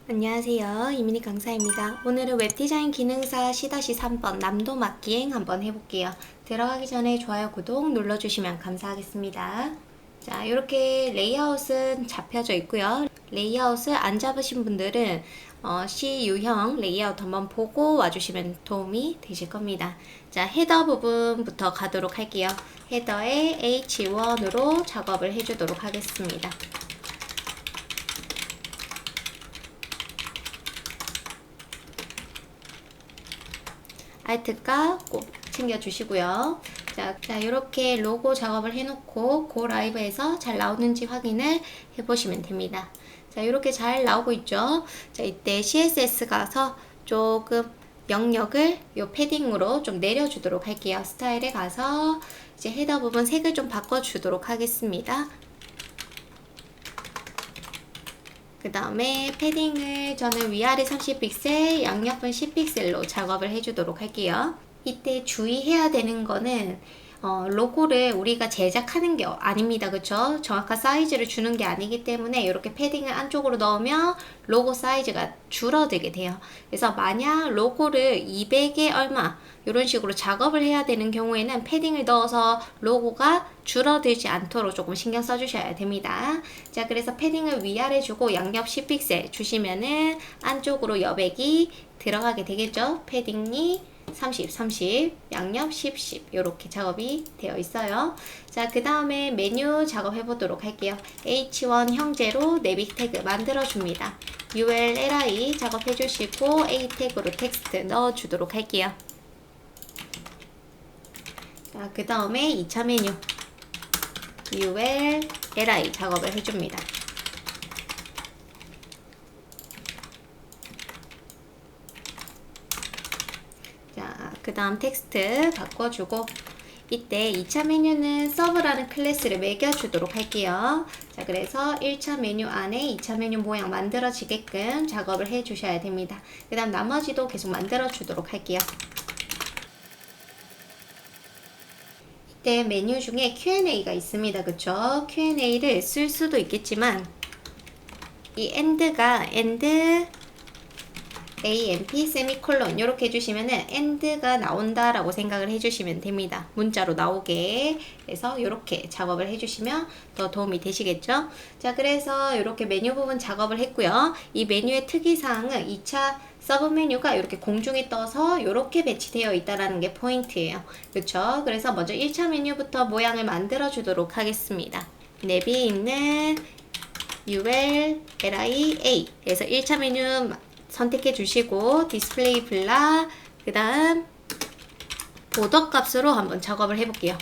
안녕하세요. 이민희 강사입니다. 오늘은 웹디자인 기능사 C-3번 남도 막기행 한번 해볼게요. 들어가기 전에 좋아요, 구독 눌러주시면 감사하겠습니다. 자, 이렇게 레이아웃은 잡혀져 있고요. 레이아웃을 안 잡으신 분들은 C 유형 레이아웃 한번 보고 와주시면 도움이 되실 겁니다. 자, 헤더 부분부터 가도록 할게요. 헤더에 H1으로 작업을 해주도록 하겠습니다. 알트가 꼭 챙겨주시고요. 자, 이렇게 로고 작업을 해놓고 고 라이브에서 잘 나오는지 확인을 해보시면 됩니다. 자, 이렇게 잘 나오고 있죠. 자, 이때 CSS 가서 조금 영역을 요 패딩으로 좀 내려주도록 할게요. 스타일에 가서 이제 헤더 부분 색을 좀 바꿔주도록 하겠습니다. 그 다음에 패딩을 저는 위아래 30픽셀, 양옆은 10픽셀로 작업을 해주도록 할게요. 이때 주의해야 되는 거는 로고를 우리가 제작하는 게 아닙니다. 그쵸? 정확한 사이즈를 주는 게 아니기 때문에 이렇게 패딩을 안쪽으로 넣으면 로고 사이즈가 줄어들게 돼요. 그래서 만약 로고를 200에 얼마 이런 식으로 작업을 해야 되는 경우에는 패딩을 넣어서 로고가 줄어들지 않도록 조금 신경 써주셔야 됩니다. 자, 그래서 패딩을 위아래 주고 양옆 10픽셀 주시면은 안쪽으로 여백이 들어가게 되겠죠? 패딩이 30, 30, 양옆 10, 10 이렇게 작업이 되어 있어요. 자, 그 다음에 메뉴 작업해 보도록 할게요. H1 형제로 내비 태그 만들어 줍니다. ULLI 작업해 주시고 A 태그로 텍스트 넣어 주도록 할게요. 자, 그 다음에 2차 메뉴 ULLI 작업을 해줍니다. 자, 그 다음 텍스트 바꿔주고 이때 2차 메뉴는 서브라는 클래스를 매겨주도록 할게요. 자, 그래서 1차 메뉴 안에 2차 메뉴 모양 만들어지게끔 작업을 해주셔야 됩니다. 그 다음 나머지도 계속 만들어주도록 할게요. 이때 메뉴 중에 Q&A가 있습니다. 그쵸? Q&A를 쓸 수도 있겠지만 이 AND가 AND AMP 세미콜론 이렇게 해주시면은 AND가 나온다라고 생각을 해주시면 됩니다. 문자로 나오게 해서 이렇게 작업을 해주시면 더 도움이 되시겠죠? 자, 그래서 이렇게 메뉴 부분 작업을 했고요. 이 메뉴의 특이사항은 2차 서브 메뉴가 이렇게 공중에 떠서 이렇게 배치되어 있다라는 게 포인트예요. 그렇죠? 그래서 먼저 1차 메뉴부터 모양을 만들어 주도록 하겠습니다. 내비에 있는 ULLIA 에서 1차 메뉴 선택해 주시고 디스플레이 블락 그 다음 보더 값으로 한번 작업을 해볼게요.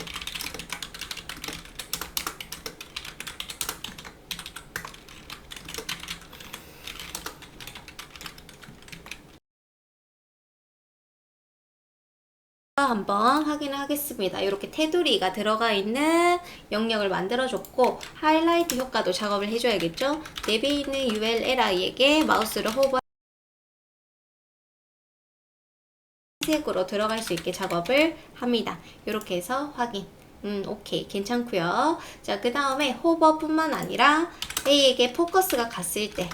한번 확인을 하겠습니다. 이렇게 테두리가 들어가 있는 영역을 만들어줬고 하이라이트 효과도 작업을 해줘야겠죠. 내비에 있는 ULLI에게 마우스를 호버 색으로 들어갈 수 있게 작업을 합니다. 이렇게 해서 확인. 오케이. 괜찮고요. 자, 그 다음에 호버뿐만 아니라 A에게 포커스가 갔을 때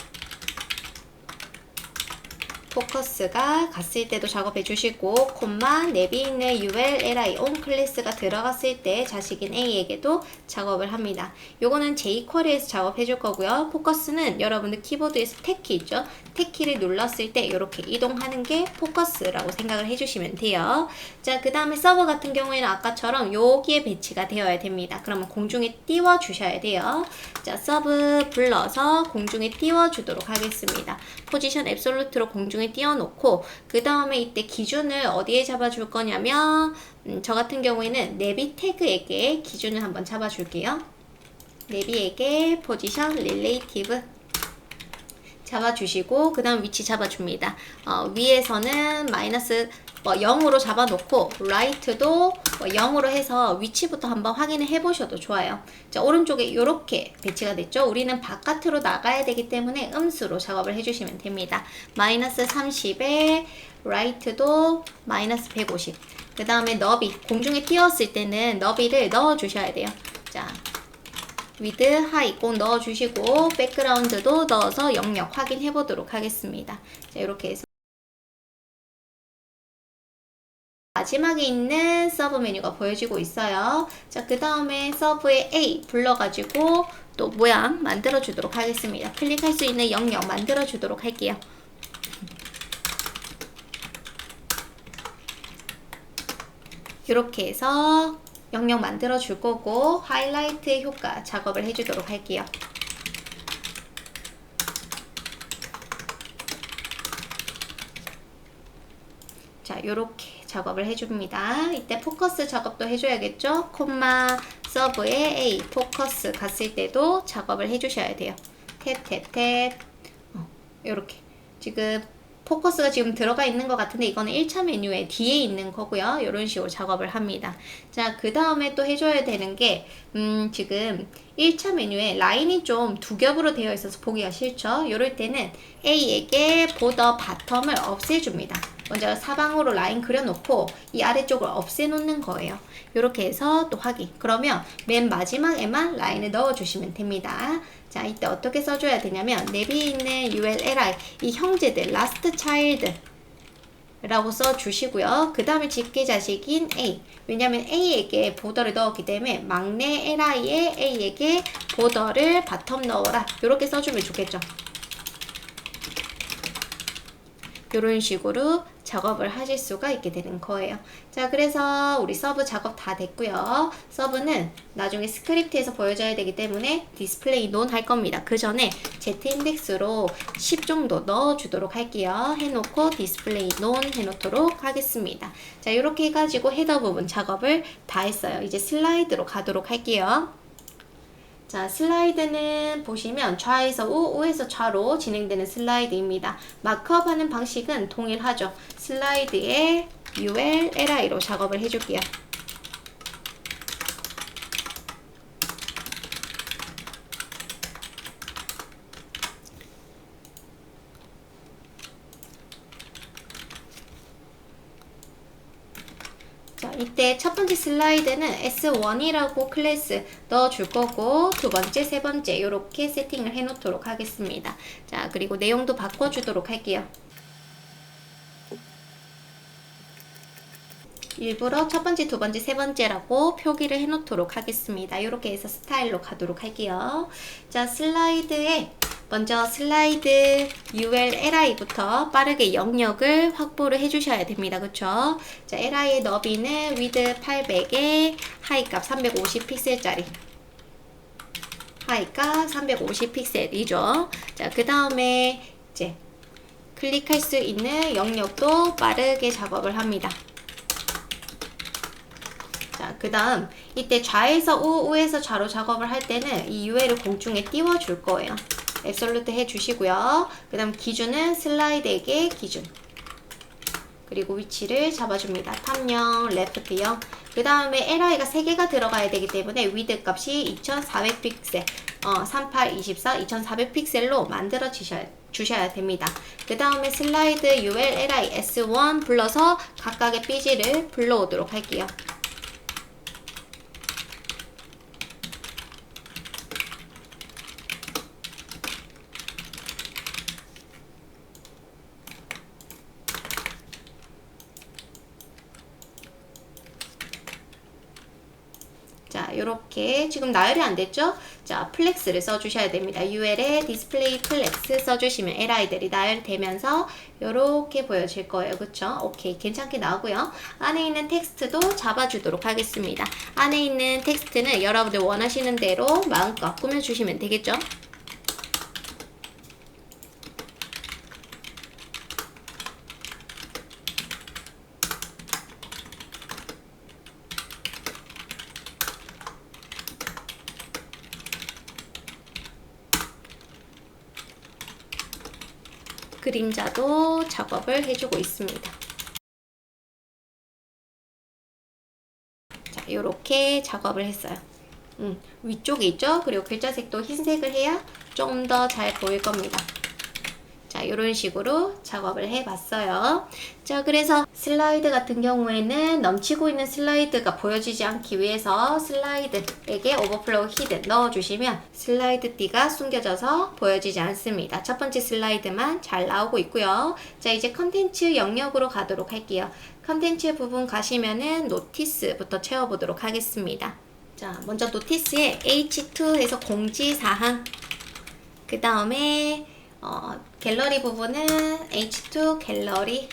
때도 작업해 주시고 콤마 내비 있는 ULLI on 클래스가 들어갔을 때 자식인 A에게도 작업을 합니다. 요거는 jQuery에서 작업해 줄 거고요. 포커스는 여러분들 키보드에서 탭키 있죠? 탭키를 눌렀을 때 이렇게 이동하는 게 포커스라고 생각을 해주시면 돼요. 자, 그 다음에 서버 같은 경우에는 아까처럼 여기에 배치가 되어야 됩니다. 그러면 공중에 띄워 주셔야 돼요. 자, 서브 불러서 공중에 띄워 주도록 하겠습니다. 포지션 앱솔루트로 공중에 띄워놓고 그 다음에 이때 기준을 어디에 잡아줄 거냐면 저 같은 경우에는 내비 태그에게 기준을 한번 잡아줄게요. 내비에게 포지션 릴레이티브 잡아주시고 그 다음 위치 잡아줍니다. 위에서는 마이너스 0으로 잡아놓고 라이트도 0으로 해서 위치부터 한번 확인을 해보셔도 좋아요. 자, 오른쪽에 이렇게 배치가 됐죠. 우리는 바깥으로 나가야 되기 때문에 음수로 작업을 해주시면 됩니다. 마이너스 30에 라이트도 마이너스 150. 그 다음에 너비 공중에 띄웠을 때는 너비를 넣어주셔야 돼요. 자, 위드 하이 꼭 넣어주시고 백그라운드도 넣어서 영역 확인해 보도록 하겠습니다. 자, 이렇게 해서 마지막에 있는 서브 메뉴가 보여지고 있어요. 자, 그 다음에 서브에 A 불러가지고 또 모양 만들어 주도록 하겠습니다. 클릭할 수 있는 영역 만들어 주도록 할게요. 이렇게 해서 영역 만들어 줄 거고 하이라이트 효과 작업을 해주도록 할게요. 자, 요렇게 작업을 해줍니다. 이때 포커스 작업도 해줘야겠죠? 콤마 서브에 A 포커스 갔을 때도 작업을 해주셔야 돼요. 탭탭탭 요렇게 지금 포커스가 지금 들어가 있는 것 같은데 이거는 1차 메뉴에 뒤에 있는 거고요. 이런 식으로 작업을 합니다. 자, 그 다음에 또 해줘야 되는 게 지금 1차 메뉴에 라인이 좀 두 겹으로 되어 있어서 보기가 싫죠. 이럴 때는 A에게 보더 바텀을 없애줍니다. 먼저 사방으로 라인 그려놓고 이 아래쪽을 없애놓는 거예요. 이렇게 해서 또 확인. 그러면 맨 마지막에만 라인을 넣어주시면 됩니다. 자, 이때 어떻게 써줘야 되냐면 내비에 있는 ULLI 이 형제들 last child 라고 써주시고요. 그 다음에 집계자식인 A. 왜냐면 A에게 보더를 넣었기 때문에 막내 LI에 A에게 보더를 바텀 넣어라. 이렇게 써주면 좋겠죠. 이런 식으로 작업을 하실 수가 있게 되는 거예요. 자, 그래서 우리 서브 작업 다 됐고요. 서브는 나중에 스크립트에서 보여줘야 되기 때문에 디스플레이 논 할 겁니다. 그 전에 Z인덱스로 10 정도 넣어주도록 할게요. 해놓고 디스플레이 논 해놓도록 하겠습니다. 자, 이렇게 해가지고 헤더 부분 작업을 다 했어요. 이제 슬라이드로 가도록 할게요. 자, 슬라이드는 보시면 좌에서 우, 우에서 좌로 진행되는 슬라이드입니다. 마크업 하는 방식은 동일하죠. 슬라이드에 UL, LI로 작업을 해줄게요. 자, 이때 첫 번째 슬라이드는 S1이라고 클래스 넣어줄 거고 두 번째, 세 번째 이렇게 세팅을 해놓도록 하겠습니다. 자, 그리고 내용도 바꿔주도록 할게요. 일부러 첫 번째, 두 번째, 세 번째라고 표기를 해놓도록 하겠습니다. 이렇게 해서 스타일로 가도록 할게요. 자, 슬라이드에 먼저 슬라이드 UL-LI부터 빠르게 영역을 확보를 해주셔야 됩니다. 그쵸? 자, LI의 너비는 width 800에 하이값 350픽셀짜리. 하이값 350픽셀이죠. 자, 그 다음에 이제 클릭할 수 있는 영역도 빠르게 작업을 합니다. 자, 그 다음 이때 좌에서 우, 우에서 좌로 작업을 할 때는 이 UL을 공중에 띄워줄 거예요. 앱솔루트 해주시고요. 그 다음 기준은 슬라이드에게 기준. 그리고 위치를 잡아줍니다. 탑 0, 레프트 0. 그 다음에 LI가 3개가 들어가야 되기 때문에 위드 값이 2400픽셀, 3824, 2400픽셀로 만들어 주셔야 됩니다. 그 다음에 슬라이드 UL, LI, S1 불러서 각각의 삐지를 불러오도록 할게요. 자, 요렇게 지금 나열이 안 됐죠? 자, 플렉스를 써주셔야 됩니다. UL에 디스플레이 플렉스 써주시면 LI들이 나열되면서 요렇게 보여질 거예요. 그쵸? 오케이. 괜찮게 나오고요. 안에 있는 텍스트도 잡아주도록 하겠습니다. 안에 있는 텍스트는 여러분들 원하시는 대로 마음껏 꾸며주시면 되겠죠? 그림자도 작업을 해주고 있습니다. 자, 이렇게 작업을 했어요. 위쪽에 있죠? 그리고 글자색도 흰색을 해야 좀 더 잘 보일 겁니다. 자, 자, 이런 식으로 작업을 해봤어요. 자, 그래서 슬라이드 같은 경우에는 넘치고 있는 슬라이드가 보여지지 않기 위해서 슬라이드에게 오버플로우 히든 넣어주시면 슬라이드 띠가 숨겨져서 보여지지 않습니다. 첫 번째 슬라이드만 잘 나오고 있고요. 자, 이제 컨텐츠 영역으로 가도록 할게요. 컨텐츠 부분 가시면은 노티스부터 채워보도록 하겠습니다. 자, 먼저 노티스에 H2에서 공지사항, 그 다음에 갤러리 부분은 H2 갤러리,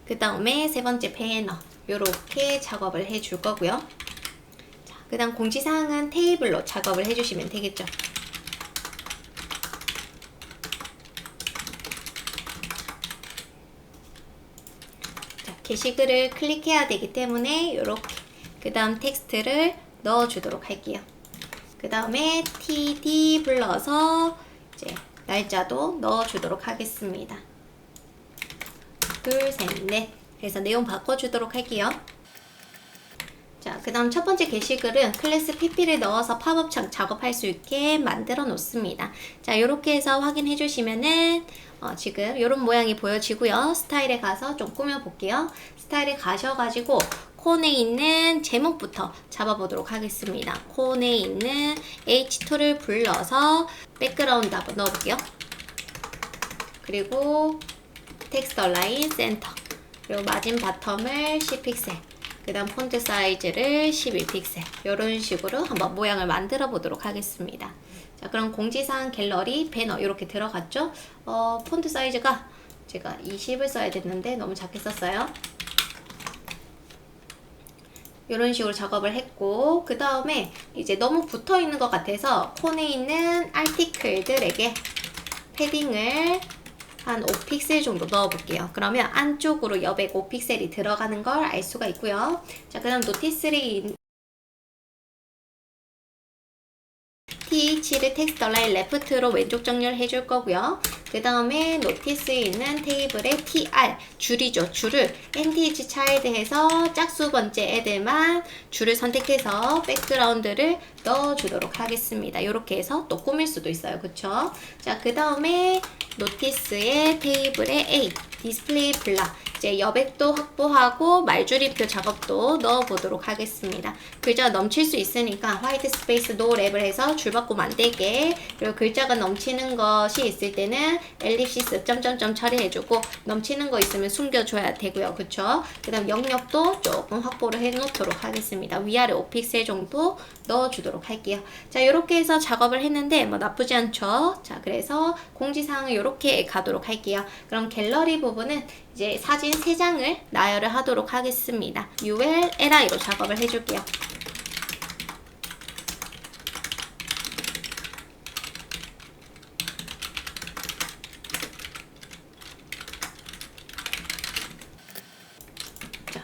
그 다음에 세 번째 배너, 요렇게 작업을 해줄 거고요. 그 다음 공지사항은 테이블로 작업을 해주시면 되겠죠. 자, 게시글을 클릭해야 되기 때문에 요렇게, 그 다음 텍스트를 넣어주도록 할게요. 그 다음에 TD 불러서 이제 날짜도 넣어주도록 하겠습니다. 둘, 셋, 넷 해서 내용 바꿔주도록 할게요. 자, 그 다음 첫 번째 게시글은 클래스 PP를 넣어서 팝업 창 작업할 수 있게 만들어 놓습니다. 자, 이렇게 해서 확인해 주시면은 지금 이런 모양이 보여지고요. 스타일에 가서 좀 꾸며 볼게요. 스타일에 가셔가지고 콘에 있는 제목부터 잡아보도록 하겠습니다. 콘에 있는 H2를 불러서 백그라운드 한번 넣어볼게요. 그리고 텍스트 얼라인 센터, 그리고 마진 바텀을 10픽셀, 그 다음 폰트 사이즈를 11픽셀, 이런 식으로 한번 모양을 만들어 보도록 하겠습니다. 자, 그럼 공지사항 갤러리 배너 이렇게 들어갔죠. 폰트 사이즈가 제가 20을 써야 됐는데 너무 작게 썼어요. 이런 식으로 작업을 했고, 그 다음에 이제 너무 붙어 있는 것 같아서 콘에 있는 아티클들에게 패딩을 한 5픽셀 정도 넣어 볼게요. 그러면 안쪽으로 여백 5픽셀이 들어가는 걸 알 수가 있고요. 자, 그 다음 노티스를 TH를 텍스트 얼라인 레프트로 왼쪽 정렬 해줄 거고요. 그 다음에 노티스에 있는 테이블에 TR, 줄이죠. 줄을 NTH 차일드 해서 짝수 번째 애들만 줄을 선택해서 백그라운드를 넣어주도록 하겠습니다. 이렇게 해서 또 꾸밀 수도 있어요. 그쵸? 자, 그 다음에 노티스의 테이블에 A, 디스플레이 블락, 이제 여백도 확보하고 말줄임표 작업도 넣어보도록 하겠습니다. 글자가 넘칠 수 있으니까 화이트 스페이스 노 랩을 해서 줄바꿈 만들게, 그리고 글자가 넘치는 것이 있을 때는 엘립시스 점점점 처리해주고 넘치는 거 있으면 숨겨줘야 되고요. 그쵸? 그 다음 영역도 조금 확보를 해놓도록 하겠습니다. 위아래 5픽셀 정도 넣어주도록 할게요. 자, 이렇게 해서 작업을 했는데 뭐 나쁘지 않죠? 자, 그래서 공지사항을 이렇게 가도록 할게요. 그럼 갤러리 부분은 이제 사진 3장을 나열을 하도록 하겠습니다. UL, LI로 작업을 해줄게요.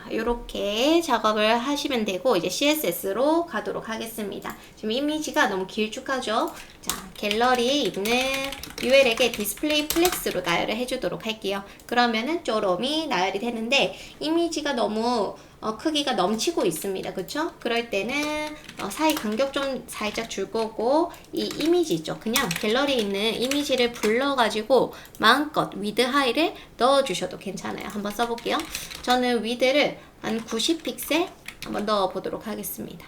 이렇게 작업을 하시면 되고, 이제 CSS로 가도록 하겠습니다. 지금 이미지가 너무 길쭉하죠? 자, 갤러리에 있는 UL에게 디스플레이 플렉스로 나열을 해주도록 할게요. 그러면은 쪼롬이 나열이 되는데 이미지가 너무 크기가 넘치고 있습니다. 그쵸? 그럴 때는 사이 간격 좀 살짝 줄 거고, 이 이미지 있죠? 그냥 갤러리에 있는 이미지를 불러가지고 마음껏 위드 하이를 넣어주셔도 괜찮아요. 한번 써볼게요. 저는 위드를 한 90픽셀 한번 넣어보도록 하겠습니다.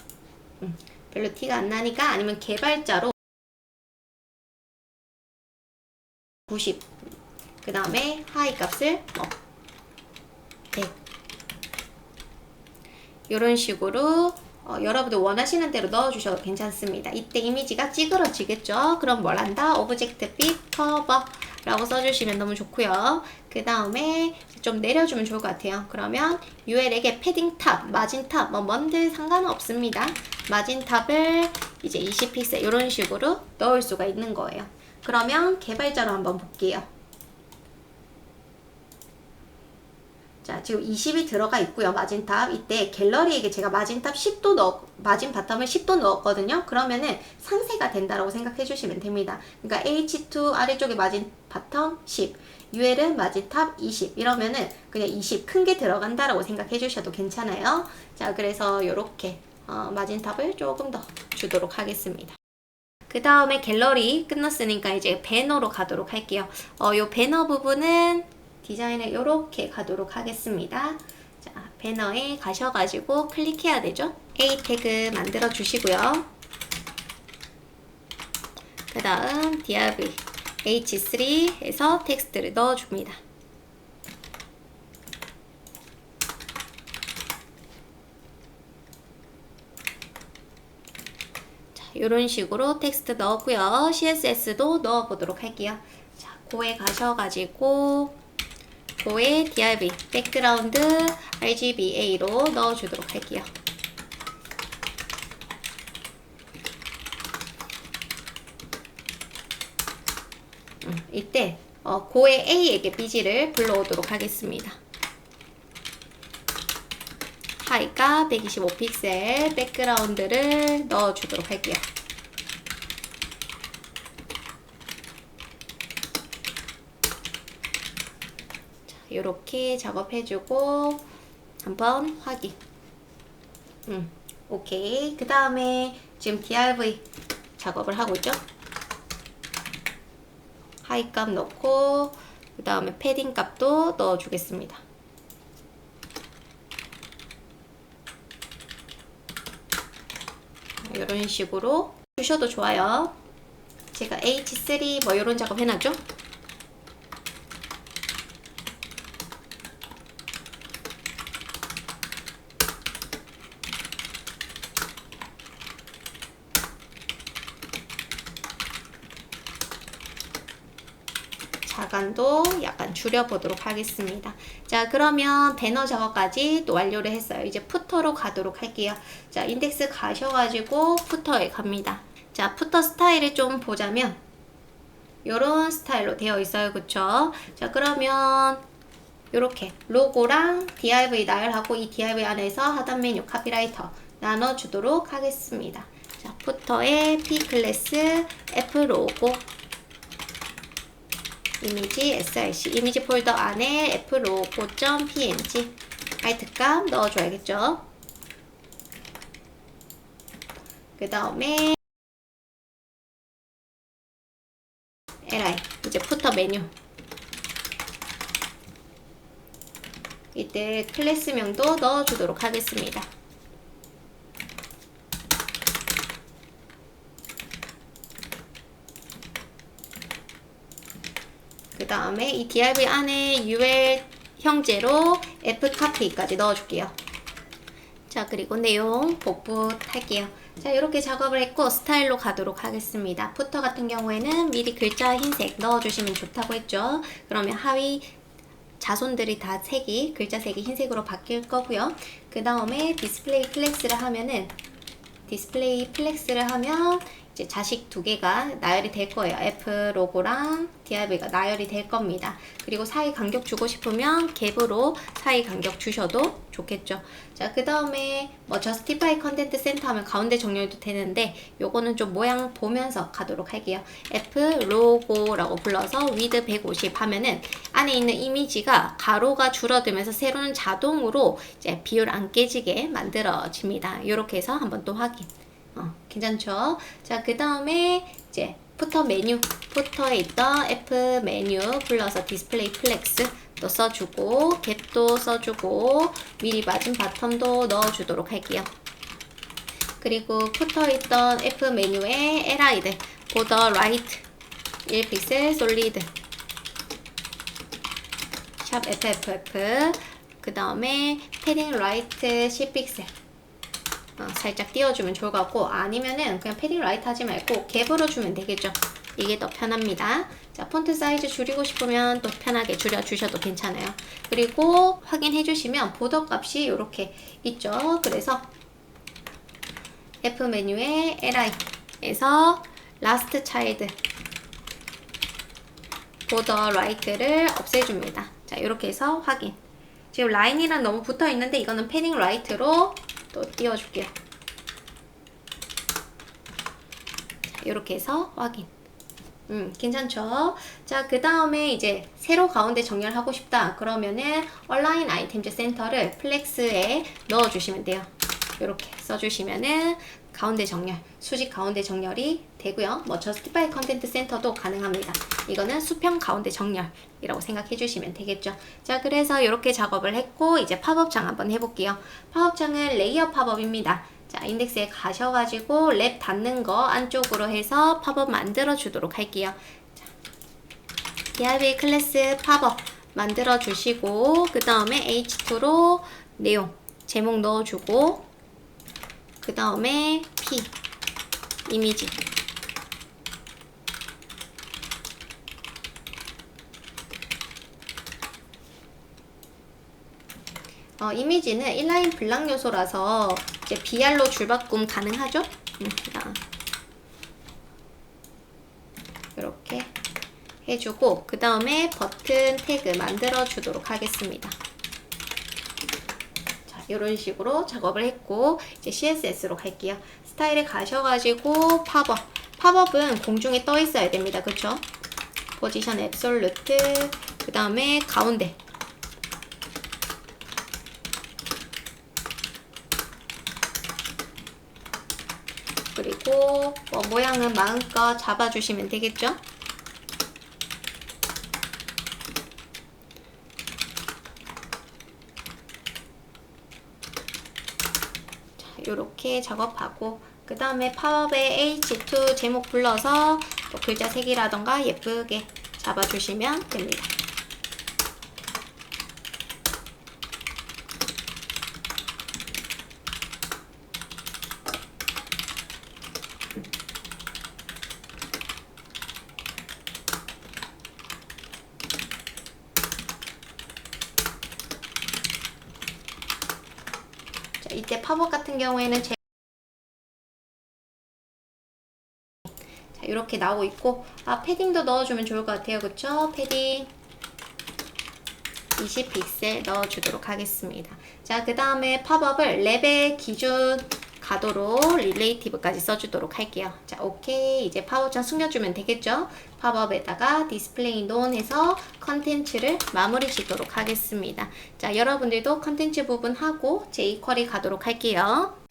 별로 티가 안 나니까, 아니면 개발자로 90, 그 다음에 하이 값을 100, 이런 식으로 여러분들 원하시는 대로 넣어주셔도 괜찮습니다. 이때 이미지가 찌그러지겠죠? 그럼 뭘 한다? 오브젝트 핏 커버 라고 써주시면 너무 좋고요. 그 다음에 좀 내려주면 좋을 것 같아요. 그러면 UL에게 패딩 탑, 마진 탑, 뭔들 상관은 없습니다. 마진 탑을 이제 20픽셀 이런 식으로 넣을 수가 있는 거예요. 그러면 개발자로 한번 볼게요. 자, 지금 20이 들어가 있고요. 마진탑. 이때 갤러리에게 제가 마진 바텀을 10도 넣었거든요. 그러면은 상세가 된다라고 생각해 주시면 됩니다. 그러니까 H2 아래쪽에 마진 바텀 10, UL은 마진탑 20 이러면은 그냥 20 큰 게 들어간다라고 생각해 주셔도 괜찮아요. 자, 그래서 요렇게 마진탑을 조금 더 주도록 하겠습니다. 그 다음에 갤러리 끝났으니까 이제 배너로 가도록 할게요. 요 배너 부분은 디자인을 이렇게 가도록 하겠습니다. 자, 배너에 가셔가지고 클릭해야 되죠. A 태그 만들어 주시고요. 그 다음 div h3 해서 텍스트를 넣어줍니다. 이런 식으로 텍스트 넣었고요. CSS도 넣어보도록 할게요. 자, 고에 가셔가지고 고에 div 백그라운드 RGBA로 넣어주도록 할게요. 이때 고의 A에게 BG를 불러오도록 하겠습니다. 하이가 125픽셀 백그라운드를 넣어주도록 할게요. 자, 이렇게 작업해주고 한번 확인. 오케이. 그 다음에 지금 div 작업을 하고 있죠. 하이 값 넣고 그 다음에 패딩 값도 넣어주겠습니다. 이런 식으로 주셔도 좋아요. 제가 H3 뭐 이런 작업 해놨죠? 자간도 약간 줄여보도록 하겠습니다. 자, 그러면 배너 작업까지 또 완료를 했어요. 이제 푸터로 가도록 할게요. 자, 인덱스 가셔가지고 푸터에 갑니다. 자, 푸터 스타일을 좀 보자면 요런 스타일로 되어 있어요. 그쵸? 자, 그러면 요렇게 로고랑 div 나열하고 이 div 안에서 하단 메뉴 카피라이터 나눠주도록 하겠습니다. 자, 푸터에 p 클래스 f 로고 이미지 src 이미지 폴더 안에 flogo.png 하이트 값 넣어줘야겠죠. 그 다음에 li 이제 푸터 메뉴 이때 클래스명도 넣어주도록 하겠습니다. 그 다음에 이 div 안에 ul 형제로 fcopy까지 넣어줄게요. 자, 그리고 내용 복붙할게요. 자, 이렇게 작업을 했고 스타일로 가도록 하겠습니다. 푸터 같은 경우에는 미리 글자 흰색 넣어주시면 좋다고 했죠. 그러면 하위 자손들이 다 색이 글자 색이 흰색으로 바뀔 거고요. 그 다음에 디스플레이 플렉스를 하면은 이제 자식 두 개가 나열이 될 거예요. F 로고랑 div가 나열이 될 겁니다. 그리고 사이 간격 주고 싶으면 갭으로 사이 간격 주셔도 좋겠죠. 자, 그 다음에 뭐 justify content center 하면 가운데 정렬도 되는데 요거는 좀 모양 보면서 가도록 할게요. F 로고라고 불러서 width 150 하면은 안에 있는 이미지가 가로가 줄어들면서 세로는 자동으로 이제 비율 안 깨지게 만들어집니다. 이렇게 해서 한번 또 확인. 괜찮죠? 자, 그 다음에 이제 푸터 메뉴, 푸터에 있던 F 메뉴 불러서 디스플레이 플렉스 또 써주고 갭도 써주고 미리 맞은 바텀도 넣어주도록 할게요. 그리고 푸터에 있던 F 메뉴에 LI들 보더 라이트 1픽셀 솔리드 샵 FFF 그 다음에 패딩 라이트 10픽셀 살짝 띄워주면 좋을 것 같고 아니면은 그냥 패딩 라이트 하지 말고 갭으로 주면 되겠죠. 이게 더 편합니다. 자, 폰트 사이즈 줄이고 싶으면 또 편하게 줄여주셔도 괜찮아요. 그리고 확인해 주시면 보더 값이 이렇게 있죠. 그래서 F 메뉴에 li에서 last child 보더 라이트를 없애줍니다. 자, 이렇게 해서 확인. 지금 라인이랑 너무 붙어 있는데 이거는 패딩 라이트로 또 띄워줄게요. 이렇게 해서 확인. 괜찮죠? 자, 그 다음에 이제 세로 가운데 정렬하고 싶다. 그러면은 얼라인 아이템즈 센터를 플렉스에 넣어주시면 돼요. 이렇게 써주시면은 가운데 정렬, 수직 가운데 정렬이 되고요. 뭐 저스티파이 컨텐트 센터도 가능합니다. 이거는 수평 가운데 정렬이라고 생각해 주시면 되겠죠. 자, 그래서 이렇게 작업을 했고 이제 팝업창 한번 해볼게요. 팝업창은 레이어 팝업입니다. 자, 인덱스에 가셔가지고 랩 닫는 거 안쪽으로 해서 팝업 만들어 주도록 할게요. 자, DIY 클래스 팝업 만들어 주시고 그 다음에 H2로 내용 제목 넣어주고 그 다음에 P 이미지 이미지는 인라인 블락 요소라서 이제 BR로 줄바꿈 가능하죠? 이렇게 해주고 그 다음에 버튼 태그 만들어 주도록 하겠습니다. 자, 이런 식으로 작업을 했고 이제 CSS로 갈게요. 스타일에 가셔가지고 팝업은 공중에 떠 있어야 됩니다. 그쵸? 포지션 앱솔루트 그 다음에 가운데 그리고 모양은 마음껏 잡아주시면 되겠죠? 자, 이렇게 작업하고 그 다음에 팝업에 H2 제목 불러서 또 글자 색이라던가 예쁘게 잡아주시면 됩니다. 자, 이때 팝업 같은 경우에는 이렇게 나오고 있고 패딩도 넣어주면 좋을 것 같아요. 그쵸? 패딩 20픽셀 넣어주도록 하겠습니다. 자, 그 다음에 팝업을 랩의 기준 가도로 릴레이티브까지 써주도록 할게요. 자, 오케이. 이제 팝업창 숨겨주면 되겠죠? 팝업에다가 디스플레이 논 해서 컨텐츠를 마무리 짓도록 하겠습니다. 자, 여러분들도 컨텐츠 부분 하고 jQuery 가도록 할게요.